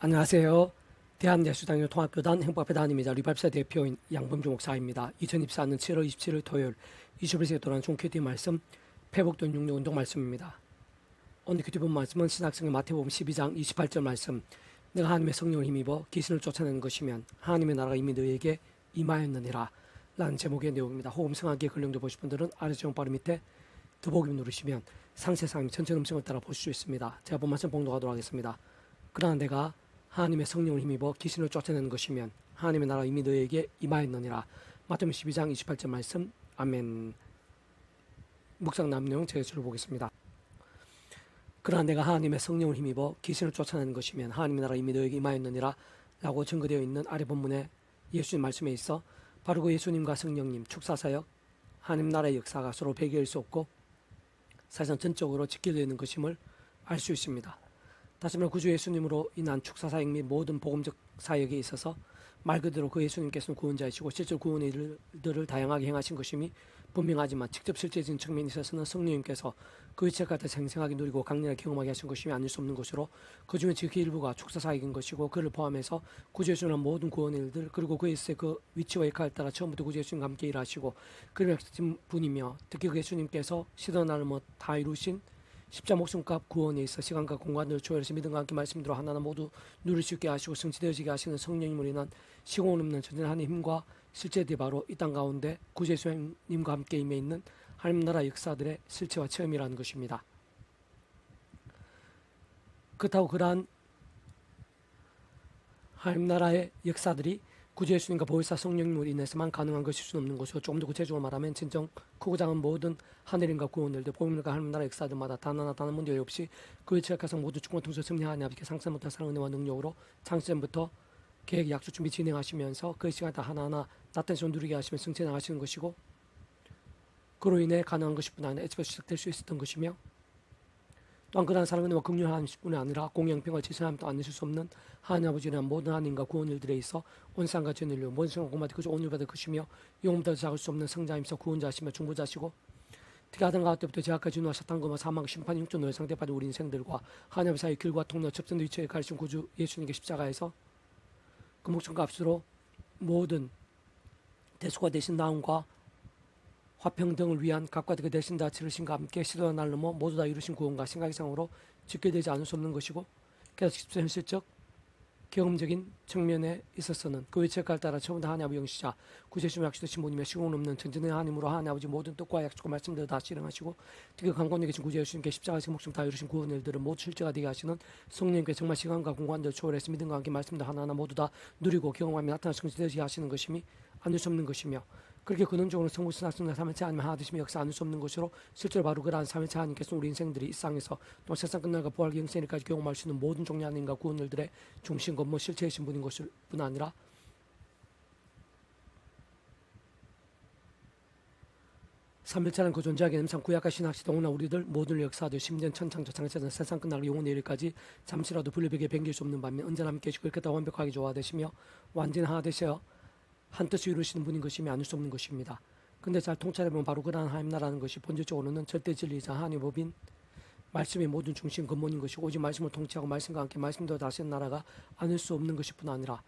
안녕하세요. 대한예수장로 통합교단 행복회단입니다. 리발사 대표인 양범주 목사입니다. 2024년 7월 27일 토요일 21세기 돌아온 종큐티 말씀 회복된 육류 운동 말씀입니다. 오늘 큐티 본 말씀은 신약성경 마태복음 12장 28절 말씀. 내가 하나님의 성령을 힘입어 귀신을 쫓아내는 것이면 하나님의 나라가 이미 너희에게 임하였느니라 라는 제목의 내용입니다. 호흡성하기에 근령도 보실 분들은 아래 제목 바로 밑에 더보기 누르시면 상세상의 전체 음성을 따라 보실 수 있습니다. 제가 본 말씀 봉독하도록 하겠습니다. 그러나 내가 하나님의 성령을 힘입어 귀신을 쫓아내는 것이면 하나님의 나라가 이미 너희에게 임하였느니라. 마태복음 12장 28절 말씀. 아멘. 묵상남 내용 제출을 보겠습니다. 그러나 내가 하나님의 성령을 힘입어 귀신을 쫓아내는 것이면 하나님의 나라가 이미 너희에게 임하였느니라 라고 증거되어 있는 아래 본문에 예수님 말씀에 있어 바로 그 예수님과 성령님 축사사역 하나님 나라의 역사가 서로 배교할 수 없고 사실상 전적으로 직결되어 있는 것임을 알 수 있습니다. 다시 말해 구주 예수님으로 인한 축사사역 및 모든 복음적 사역에 있어서 말 그대로 그 예수님께서는 구원자이시고 실제로 구원의 일들을 다양하게 행하신 것임이 분명하지만 직접 실제적인 측면에 있어서는 성령님께서 그 이치를 갖다 생생하게 누리고 강렬하게 경험하게 하신 것임이 아닐 수 없는 것으로 그 중에 지극히 일부가 축사사역인 것이고 그를 포함해서 구주 예수님의 모든 구원의 일들 그리고 그에서의 그 위치와 역할에 따라 처음부터 구주 예수님과 함께 일하시고 그를 맺힌 분이며 특히 그 예수님께서 시던 날을 다 이루신 십자 목숨값 구원에 있어 시간과 공간을 초월해서 믿음과 함께 말씀대로 하나하나 모두 누릴 수 있게 하시고 성취되어지게 하시는 성령님으로 인한 시공을 없는 전진한 하나님의 힘과 실제들이 바로 이 땅 가운데 구주 예수님과 함께 임해 있는 하나님 나라 역사들의 실체와 체험이라는 것입니다. 그렇다고 그러한 하나님 나라의 역사들이 구주 예수님과 보혜사 성령님으로 인해서만 가능한 것일 수는 없는 것이고 조금 더 구체적으로 말하면 진정 크고 작은 모든 하늘인과 구원들도 복음과 하나님 나라 역사들마다 단 하나 단 한 문제 없이 그 일체가서 모두 주권 통솔 승리하는 아버지께 상상 못한 사랑 은혜와 능력으로 창세전부터 계획 약속 준비 진행하시면서 그 시간 다 하나하나 나타내서 누리게 하시면 승체 나가시는 것이고 그로 인해 가능한 것뿐 아니라 애초에 시작될 수 있었던 것이며 또한 그러한 사랑의 은혜와 긍휼 하나님뿐이 아니라 공영평화 지선함도 안 내실 수 없는 하나님 아버지는 모든 하나님과 구원 일들에 있어 온 세상과 전 인류 모든 세상 공마다 그저 온유 받을 것이며 영웅보다 작을 수 없는 성자이면서 구원자시며 중보자시고 특히 아담 가운데부터 제약까지 인노와 사탄과 사망 심판 흉존 노예 상대받은 우리 인생들과 하나님 사이 길과 통로 접전도 위치에 가르친 구주 예수님께 십자가에서 그 목숨과 값으로 모든 대속화 되신 나음과 화평등을 위한 각과 그 대신 다 치르신과 함께 시도와 날 넘어 모두 다 이루신 구원과 생각이상으로 직결되지 않을 수 없는 것이고 그래서 현실적 경험적인 측면에 있어서는 그 위치에 따라 처음부터 하나님 아버지 영시자 구세주님 약속되신 분이며 시공 없는 전진의 하나님으로 하나님 아버지 모든 뜻과 약속과 말씀들을 다 실행하시고 특히 강권에 계신 구주 예수님께 십자가에서 목숨 다 이루신 구원의 일들을 모두 실제가 되게 하시는 성령님께 정말 시간과 공간들을 초월해서 믿음과 함께 말씀들 하나하나 모두 다 누리고 경험하며 나타나 성취되게 하시는 것임이 아닐 수 없는 것이며 그렇게 근원적으로 성부신 하시는 삼일체 하나님 하나 되시며 역사 아닐 수 없는 것으로 실제로 바로 그러한 삼일체 하나님께서 우리 인생들이 이 세상에서 또 세상 끝날과 부활과 영생일까지 경험할 수 있는 모든 종류 하나님과 구원들의 중심 건물 실체이신 분인 것일 뿐 아니라 삼일체는 그 존재하기 nem상 구약과 신학시 동나 우리들 모든 역사들 심지어 천창조 창세전 세상 끝나고 영원의 일까지 잠시라도 분리벽에 변길 수 없는 반면 언제나 함께 해주고 이렇게 다 완벽하게 조화되시며 완전히 하나 되셔 한 뜻을 이루시는 분인 것이며 아닐 수 없는 것입니다. 근데 잘 통찰해보면 바로 그러한 하나님 나라는 것이 본질적으로는 절대 진리이자 하나님의 법인 말씀의 모든 중심 근본인 것이고 오직 말씀을 통치하고 말씀과 함께 말씀대로 다스리는 나라가 아닐 수 없는 것일 뿐 아니라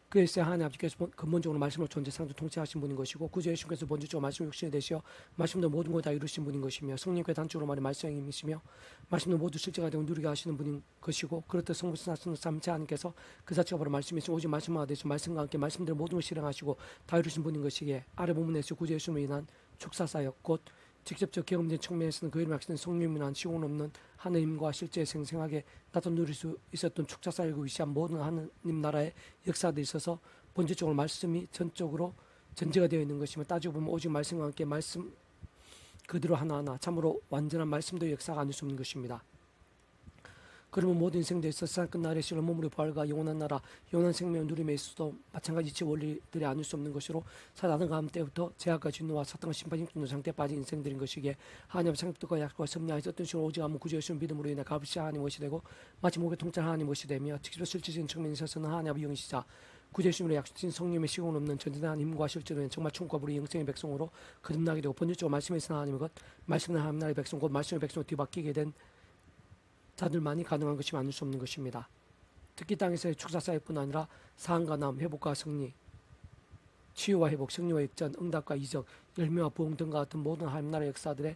그에서 하나님 아버지께서 근본적으로 말씀을 존재상도 통치하신 분인 것이고 구주 예수께서 본질적으로 말씀을 육신이 되시어 말씀도 모든 걸 다 이루신 분인 것이며 성령께 단적으로 말해 말씀이시며 말씀도 모두 실제가 되고 누리게 하시는 분인 것이고 그렇듯 성부신 하시는 삼체 하나님께서 그 자체가 바로 말씀이시고 오직 말씀만 되셔 말씀과 함께 말씀대로 모든 걸 실행하시고 다 이루신 분인 것이기에 아래 부분에서 구주 예수님으로 인한 축사사역 곧 직접적 경험된 측면에서는 그 이름을 하시는 성령님이란 시공 없는 하나님과 실제 생생하게 나타나 누릴 수 있었던 축사사역을 위시한 모든 하나님 나라의 역사들이 있어서 본질적으로 말씀이 전적으로 전제가 되어 있는 것이며 따지고 보면 오직 말씀과 함께 말씀 그대로 하나하나 참으로 완전한 말씀도 역사가 아닐 수 없는 것입니다. 그러면 모든 인생들에 있어 세상 끝날에 실로 몸으로 부활과 영원한 나라 영원한 생명을 누림에 있어도 마찬가지 이치 원리들이 아닐 수 없는 것으로 사단은 가음 때부터 제약과 진노와 사탄과 심판 힘든 상태에 빠진 인생들인 것이기에 하나님의 창조과 약속과 섭리하에서 어떤 식으로 오직 아무 구주 예수의 믿음으로 인해 값이 하나님 것이 되고 마치 목에 통찰 하나님 것이 되며 직접 실질적인 측면에 있어서는 하나님 아버지 영이시자 구주 예수님으로 약속하신 성령의 시공 없는 전진한 힘과 실제로는 정말 충과 우리 영생의 백성으로 거듭나게 되고 본질적으로 말씀에 있는 하나님의 것 말씀은 하나님 나라의 백성 곧 말씀의 백성으로 뒤바뀌게 된 자들만이 가능한 것이 아닐 수 없는 것입니다. 특히 땅에서의 축사사역뿐 아니라 상과 남, 회복과 승리, 치유와 회복, 승리와 역전, 응답과 이적, 열매와 부흥 등과 같은 모든 하나님 나라의 역사들에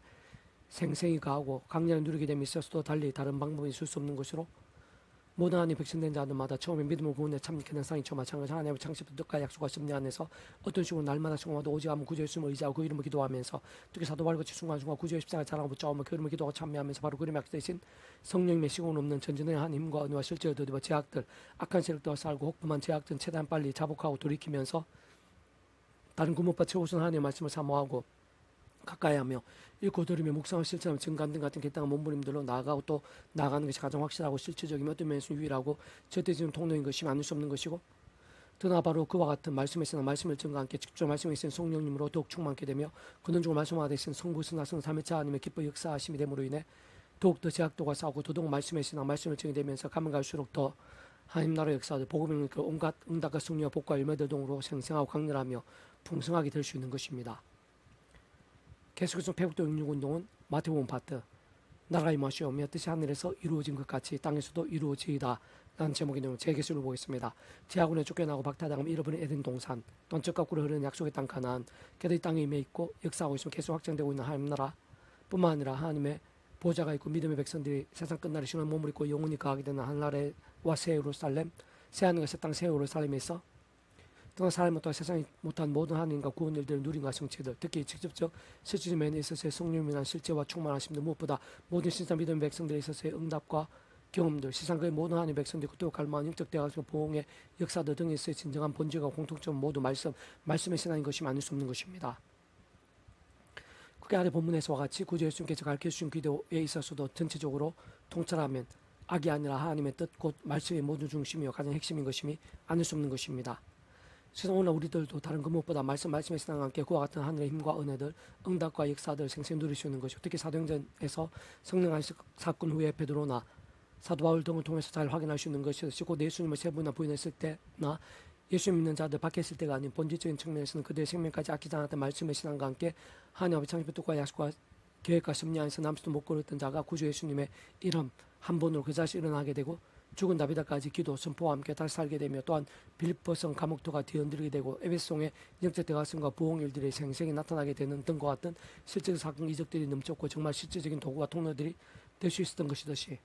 생생히 가하고 강렬히 누리게 됨에 있어서도 달리 다른 방법이 있을 수 없는 것으로 모든 하나님 백성된 자들마다 처음에 믿음을 구원에 참여하는 상이처 마찬가지 하나님의 창시부터 뜻과 약속과 섭리 안에서 어떤 식으로 날마다 순간마다 오직 하면 구주의 숨을 의지하고 그 이름을 기도하면서 특히 사도바울같이 순간순간 구주의 십자가를 자랑하고 붙잡으며 그 이름을 기도하고 참여하면서 바로 그 이름에 약속되신 성령님의 시공 없는 전진의 하나님과 은혜와 실제로 더디와 제약들 악한 세력들과 싸우고 혹부만 제약들은 최대한 빨리 자복하고 돌이키면서 다른 구못과 최우선 하나님의 말씀을 사모하고 가까이하며 읽고 들으며 묵상을 실천하며 증간 등 같은 개땅한 몸부림들로 나아가고 또 나아가는 것이 가장 확실하고 실질적이며 어떤 면에서 유일하고 절대적인 통로인 것이 아닐 수 없는 것이고 더나 바로 그와 같은 말씀에서나 말씀을 증거와 함께 직접 말씀에 있는 성령님으로 더욱 충만케 되며 근원적으로 말씀하되 있는 성부 성자성 삼위차 하나님의 기뻐 역사하심이 됨으로 인해 더욱더 제약도가 싸우고 더더욱 말씀에 있으나 말씀을 증거되면서 가면 갈수록 더 하나님 나라의 역사들 복음을 온갖 응답과 승리와 복과 열매들 등으로 생생하고 강렬하며 풍성하게 될 수 있는 것입니다. 계속해서 회복도 영육운동은 마태복음 파트 나라가 임하시오며 뜻이 하늘에서 이루어진 것 같이 땅에서도 이루어지이다 라는 제목의 내용 재개수를 보겠습니다. 제아군에 쫓겨나고 박탈당하며 잃어버린 에덴 동산 또한 적 거꾸로 흐르는 약속의 땅 가나안 걔도 이 땅에 임해 있고 역사하고 있으며 계속 확장되고 있는 하나님 나라 뿐만 아니라 하나님의 보좌가 있고 믿음의 백성들이 세상 끝날에 신의 몸을 입고 영원히 거하게 되는 하늘나라와 새 예루살렘 새 하늘과 새 땅 새 예루살렘에 있어 또한 사람을 통해 세상이 못한 모든 하나님과 구원 일들을 누린과 성취들 특히 직접적 실질적 면에 있어서의 성령을 위한 실제와 충만하심도 무엇보다 모든 신상 믿음의 백성들에 있어서의 응답과 경험들 세상의 모든 하나님의 백성들이 그토록 갈망한 영적 대화성 보응의 역사들 등에 있어의 진정한 본질과 공통점 모두 말씀의 신앙인 것이 아닐 수 없는 것입니다. 그게 아래 본문에서와 같이 구주 예수님께서 가르쳐주신 기도에 있어서도 전체적으로 통찰하면 악이 아니라 하나님의 뜻 곧 말씀의 모든 중심이요 가장 핵심인 것임이 아닐 수 없는 것입니다. 세상 오늘 우리들도 다른 그 무엇보다 말씀의 신앙과 함께 그와 같은 하늘의 힘과 은혜들 응답과 역사들 생생히 누릴 수 있는 것이고 특히 사도행전에서 성령 안식 사건 후에 베드로나 사도 바울 등을 통해서 잘 확인할 수 있는 것이었고 곧 예수님을 세 번이나 부인했을 때나 예수 믿는 자들 밖에 있을 때가 아닌 본질적인 측면에서는 그들의 생명까지 아끼지 않았던 말씀의 신앙과 함께 하나님 아버지 창조의 뜻과 약속과 계획과 섭리 안에서 남수도 못 걸었던 자가 구주 예수님의 이름 한 번으로 그 자식 일어나게 되고 죽은 다비다까지 기도 선포와 함께 다시 살게 되며 또한 빌립보성 감옥도가 뒤흔들게 되고 에베소성의 영적 대가성과 부흥 일들이 생생히 나타나게 되는 등과 같은 실제적 사건 이적들이 넘쳤고 정말 실질적인 도구와 통로들이 될 수 있었던 것이듯이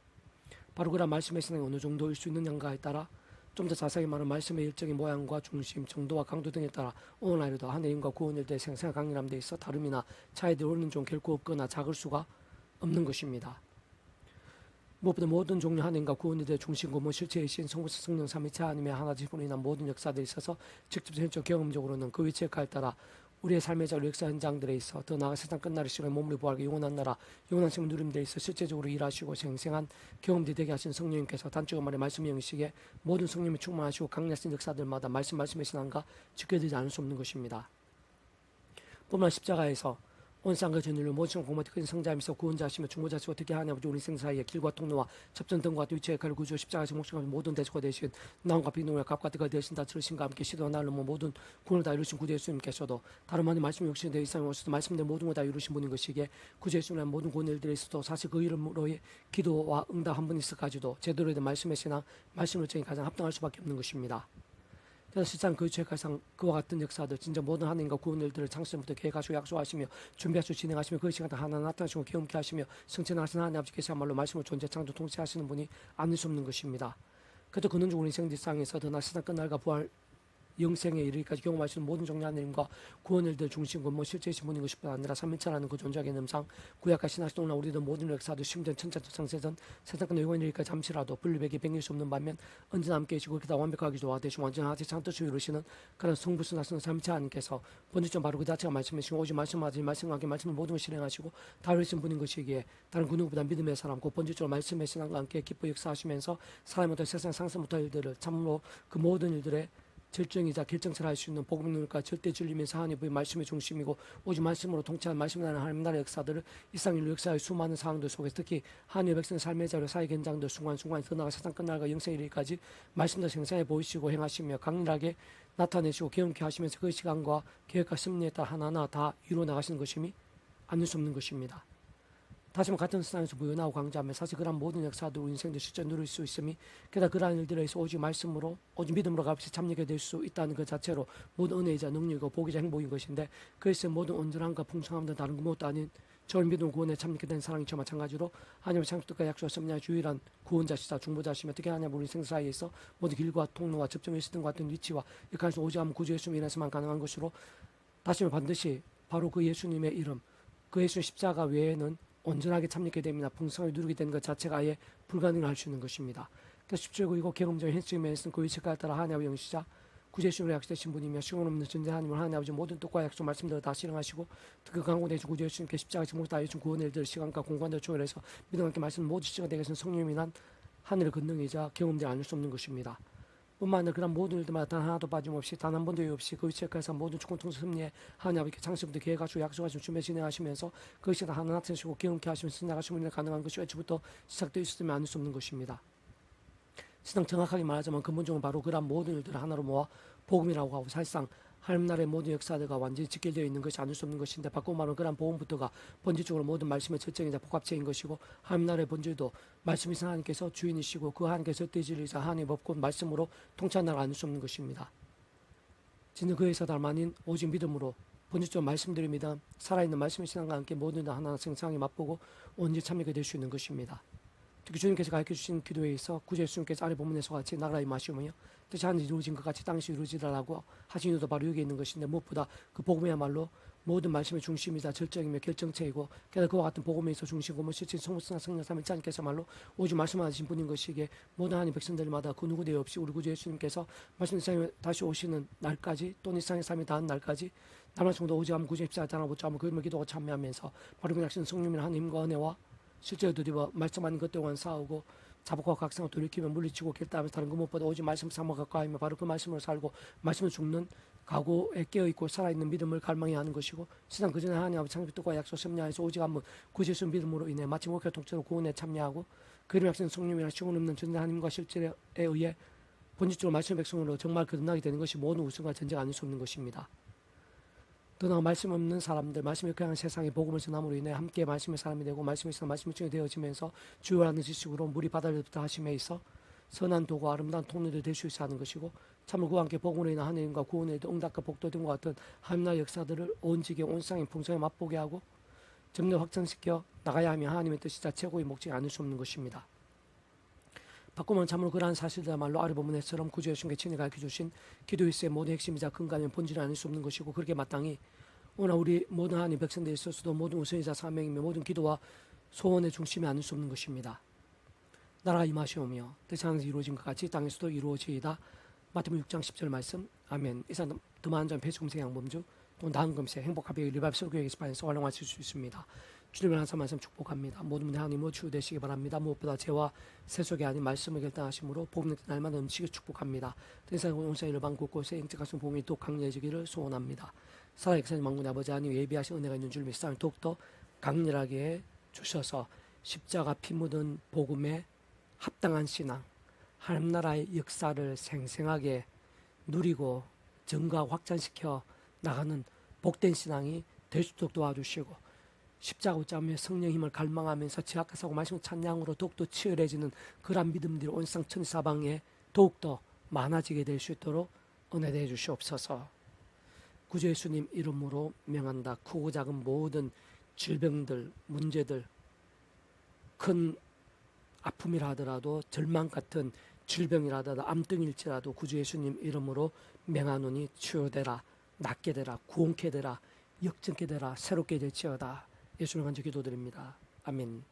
바로 그런 말씀의 신앙이 어느 정도일 수 있느냐에 따라 좀 더 자세하게 말하면 말씀의 일적인 모양과 중심, 정도와 강도 등에 따라 오늘날에도 하나님의 힘과 구원 일들의 생생한 강렬함 데 있어 다름이나 차이들이 오는 좀 결코 없거나 작을 수가 없는 것입니다. 무엇보다 모든 종류 하나님과 구원의 중심고 실체이신 성부 성령 삼위체 하나님의 하나지분으로 인한 모든 역사들이 있어서 직접 현적 경험적으로는 그 위치에 따라 우리의 삶의 자료 역사 현장들에 있어 더 나아가 세상 끝날의 시간에 몸을 부활하게 영원한 나라 영원한 생을 누림 데 있어 실제적으로 일하시고 생생한 경험들이 되게 하신 성령님께서 단적으로 말해 말씀의 형식에 모든 성령이 충만하시고 강렬하신 역사들마다 말씀의 신앙과 지켜지지 않을 수 없는 것입니다. 뿐만 십자가에서 온상과 전율로 모든 공모티 큰 성자이면서 구원자시며 중보자시고 특히 하나님 아버지 우리 인생 사이의 길과 통로와 접전 등과 같은 위치에 칼을 구주 십자가에서 목숨과 모든 대속가 되신 나음과 비능과 값과 뜨가 되신 다 들으신과 함께 시도와 날로 모든 구원을 다 이루신 구주 예수님께서도 다른 많은 말씀이 욕심이 되어 이상에 오셔서 말씀된 모든 걸 다 이루신 분인 것이기에 구주 예수님의 모든 구원 일들에 있어도 사실 그 이름으로의 기도와 응답 한 번 있어가지고도 제대로 된 말씀의 신앙 말씀을 정이 가장 합당할 수밖에 없는 것입니다. 그래서 실상 그 죄가상 그와 같은 역사들 진짜 모든 하나님과 구원 일들을 창세부터 계획하시고 약속하시며 준비하시고 진행하시며 그 시간 다 하나 나타나시고 경험케 하시며 성천하신 하나님 아버지께서야말로 말씀을 존재 창조 통치하시는 분이 아닐 수 없는 것입니다. 그래도 근원적으로 인생 뒷상에서 더나 세상 끝날과 부활 영생에 이르기까지 경험할 수 있는 모든 종류 하나님과 구원 일들 중심과 실제이신 분인 것뿐 아니라 삼위체라는 그 존재 개념상 구약과 신학시 동안 우리들 모든 역사도 심전 천찬 창세전 세상 끝날 영원 이르기까지 잠시라도 분리백이 백일 수 없는 반면 언제나 함께 계시고 그렇게 다 완벽하게 조화되시고 완전하게 창뜻을 이루시는 그런 성부순하시는 삼위체 하나님께서 본질적 바로 그 자체가 말씀이시고 오직 말씀하지 말씀과 함께 말씀을 모든 걸 실행하시고 다 이루신 분인 것이기에 다른 그 누구보다 믿음의 사람 그 본질적으로 말씀의 신앙과 함께 기뻐 역사하시면서 사람부터 세상 상세부터 일들을 참으로 그 모든 일들의 절정이자 결정체를 할 수 있는 복음의 눈과 절대 진리면서 하나님의 말씀의 중심이고 오직 말씀으로 통치하는 말씀을 하는 하나님 나라의 역사들을 일상인류 역사의 수많은 상황들 속에서 특히 하나님의 백성의 삶의 자료 사회 현장들 순간순간 더 나아가 세상 끝날과 영생에 이르기까지 말씀도 생생해 보이시고 행하시며 강렬하게 나타내시고 경험케 하시면서 그 시간과 계획과 섭리에 따라 하나하나 다 이루어 나가시는 것임이 아닐 수 없는 것입니다. 다시금 같은 세상에서 부연하고 강조하며 사실 그러한 모든 역사도 인생도 실제 누릴 수 있음이 게다가 그러한 일들에서 오직 말씀으로 오직 믿음으로 값이 참여게 될 수 있다는 것 자체로 모든 은혜이자 능력이고 복이자 행복인 것인데 그에서 모든 온전함과 풍성함도 다른 것도 아닌 저를 믿음 구원에 참여게 된 사랑이 저 마찬가지로 하나님의 창조과 약속과 섭리와 주일한 구원자시다 중보자시며 특히 하나님 우리 생사 사이에서 모든 길과 통로와 접점이 있었던 것 같은 위치와 역할에서 오직 한 구주 예수님 인해서만 가능한 것으로 다시 반드시 바로 그 예수님의 이름 그 예수의 십자가 외에는 온전하게 참여게 됩니다. 풍성을 누리게 되는 것 자체가 아예 불가능을 할 수 있는 것입니다. 그래서 17구이고 경험적인 현실의 면에서는 그 위치까지 따라 하나님의 영시자 구제수님으로 약속되신 분이며 시공 없는 전대 하나님을 하나님 아버지 모든 뜻과 약속 말씀대로 다 실행하시고 그 강구대 주 구주 예수님께 십자가 증목 다 해준 구원의 일들 시간과 공간을 초월해서 믿음 함께 말씀 모두 시간 되게 해서 성령이 난 하늘의 권능이자 경험되지 않을 수 없는 것입니다. 뿐만 아니라 그런 모든 일들마다 단 하나도 빠짐없이 단 한 번도 유의 없이 그 위치에서 모든 축구 통수 승리에 하나님 아버지 창세부터 계획하시고 약속하시고 준비 진행하시면서 그것이 다 하나 나타내시고 경험케 하시면서 나가시면 가능한 것이 애초부터 시작되어 있었으면 않을 수 없는 것입니다. 세상 정확하게 말하자면 근본적으로 바로 그러한 모든 일들을 하나로 모아 복음이라고 하고 사실상 하나님 나라의 모든 역사들과 완전히 직결되어 있는 것이 아닐 수 없는 것인데 바꾸고 말하면 그러한 복음부터가 본질적으로 모든 말씀의 절정이자 복합체인 것이고 하나님 나라의 본질도 말씀이신 하나님께서 주인이시고 그 하나님께서 떼질이자 하나님 법곧 말씀으로 통치한 나라가 아닐 수 없는 것입니다. 진짜 그에서 다름 아닌 오직 믿음으로 본질적으로 말씀드립니다. 살아있는 말씀의 신앙과 함께 모든 하나하나 생상하게 맛보고 온전히 참여하게 될 수 있는 것입니다. 특히 주님께서 가르쳐주신 기도에서 구주 예수님께서 아래 본문에서 같이 나라가 임하시오며 뜻이 하늘에 이루어진 것 같이 땅에서 이루어지라라고 하신 이유도 바로 여기 있는 것인데 무엇보다 그 복음이야말로 모든 말씀의 중심이자 절정이며 결정체이고 게다가 그와 같은 복음에서 중심고 실제 성부스나 성령 삼위일체님께서 말로 오직 말씀하신 분인 것이기에 모든 하나님 백성들마다 그 누구도 없이 우리 구주 예수님께서 말씀 이상에 다시 오시는 날까지 또는 이상의 삶이 닿은 날까지 남한 성도 오직 한 구주 입사하지 않아 보자 하면 그 이름을 기도하고 참여하면서 바로 그 약신 성령이나 하나님과 은혜와 실제로 드디어 말씀하는 것 동안 싸우고 자복과 각성을 돌이키며 물리치고 결단하면서 다른 것 무엇보다 오직 말씀 삼아 가까이하며 바로 그 말씀으로 살고 말씀을 죽는 각오에 깨어있고 살아있는 믿음을 갈망해야 하는 것이고 세상 그전에 하나님 아버지 창조 뜻과 약속 섭리하에서 오직 한번 구주 예수 믿음으로 인해 마치 목회 통째로 구원에 참여하고 그 이름 약신 성령이나 시공 없는 전대 하나님과 실제에 의해 본질적으로 말씀의 백성으로 정말 거듭나게 되는 것이 모든 우승과 전제가 아닐 수 없는 것입니다. 그러나 말씀 없는 사람들, 말씀이 그냥 세상에 복음을 전함으로 인해 함께 말씀의 사람이 되고 말씀이 있어 말씀이 증이 되어지면서 주요라는 지식으로 물이 바다를부터 하심에 있어 선한 도구 아름다운 통로를 될 수 있어 하는 것이고 참으로 그와 함께 복음으로 인한 하나님과 구원의 응답과 복도 등과 같은 하나님의 역사들을 온 지계 온 세상의 풍성에 맛보게 하고 점점 확장시켜 나가야 하며 하나님의 뜻이자 최고의 목적이 아닐 수 없는 것입니다. 바꾸면 참으로 그러한 사실들야말로 아래 본문에처럼 구주 예수님께 친히 가르쳐주신 기도의스의 모든 핵심이자 근간인 본질이 아닐 수 없는 것이고 그렇게 마땅히 오늘 우리 모든 하나님 백성들이 있어서도 모든 우선이자 사명이며 모든 기도와 소원의 중심이 아닐 수 없는 것입니다. 나라가 임하시오며 뜻이 하늘에서 이루어진 것 같이 땅에서도 이루어지이다. 마태복음 6장 10절 말씀. 아멘. 이상 드만전 폐수금세 양범주 또 나은 금세 행복하게 리바이브 설교의 게시판에서 활용하실 수 있습니다. 주님을 항상 말씀 축복합니다. 모든 분의 하나님으로 치유되시기 바랍니다. 무엇보다 죄와 세속이 아닌 말씀을 결단하심으로 복음의 날마다 음식을 축복합니다. 세상 온세 일반 곳곳에 인적하신 복음이 또 강렬해지기를 소원합니다. 살아계신 역사님 만군의 아버지 하나님 예비하신 은혜가 있는 줄 믿사오니 더욱더 강렬하게 주셔서 십자가 피 묻은 복음에 합당한 신앙 하나님 나라의 역사를 생생하게 누리고 증가하고 확장시켜 나가는 복된 신앙이 될 수 있도록 도와주시고 십자가 붙잡으며 성령 힘을 갈망하면서 지학사고 말씀 찬양으로 더욱더 치열해지는 그러한 믿음들이 온 세상 천사방에 더욱더 많아지게 될 수 있도록 은혜 되어 주시옵소서. 구주 예수님 이름으로 명한다. 크고 작은 모든 질병들, 문제들, 큰 아픔이라 하더라도 절망 같은 질병이라 하더라도 암등일지라도 구주 예수님 이름으로 명하노니 치유되라, 낫게 되라, 구원케 되라, 역전케 되라, 새롭게 될지어다. 예수님 간절 기도드립니다. 아멘.